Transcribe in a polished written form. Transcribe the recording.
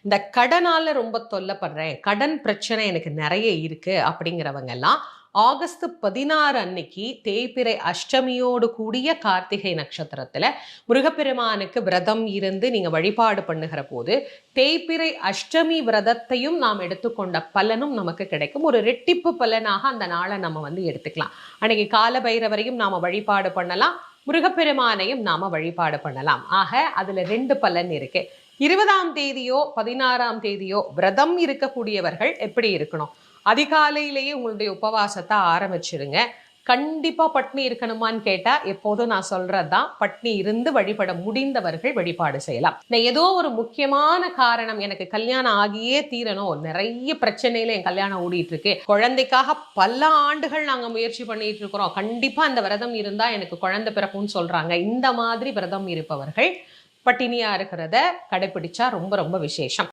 இந்த கடனால ரொம்ப தொல்லப்படுறேன், கடன் பிரச்சனை எனக்கு நெறைய இருக்கு அப்படிங்கிறவங்க எல்லாம் ஆகஸ்ட் 16 அன்னைக்கு தேய்பிறை அஷ்டமியோடு கூடிய கார்த்திகை நட்சத்திரத்துல முருகப்பெருமானுக்கு விரதம் இருந்து நீங்க வழிபாடு பண்ணுகிற போது தேய்பிறை அஷ்டமி விரதத்தையும் நாம் எடுத்துக்கொண்ட பலனும் நமக்கு கிடைக்கும். ஒரு ரெட்டிப்பு பலனாக அந்த நாளை நம்ம எடுத்துக்கலாம். அன்னைக்கு கால பைரவரையும் நாம வழிபாடு பண்ணலாம், முருகப்பெருமானையும் நாம வழிபாடு பண்ணலாம். ஆக அதுல 2 பலன் இருக்கு. 20ஆம் தேதியோ 16ஆம் தேதியோ விரதம் இருக்கக்கூடியவர்கள் எப்படி இருக்கணும்? அதிகாலையிலேயே உங்களுடைய உபவாசத்தை ஆரம்பிச்சிருங்க. கண்டிப்பா பட்னி இருக்கணுமான்னு கேட்டா எப்போதும் நான் சொல்றதுதான், பட்னி இருந்து வழிபட முடிந்தவர்கள் வழிபாடு செய்யலாம். ஏதோ ஒரு முக்கியமான காரணம், எனக்கு கல்யாணம் ஆகியே தீரணும், நிறைய பிரச்சனையில என் கல்யாணம் ஓடிட்டு இருக்கு, குழந்தைக்காக பல ஆண்டுகள் நாங்க முயற்சி பண்ணிட்டு இருக்கிறோம், கண்டிப்பா அந்த விரதம் இருந்தா எனக்கு குழந்தை பிறக்கும்னு சொல்றாங்க. இந்த மாதிரி விரதம் இருப்பவர்கள் பட்டினியா இருக்கிறத கடைபிடிச்சா ரொம்ப ரொம்ப விசேஷம்.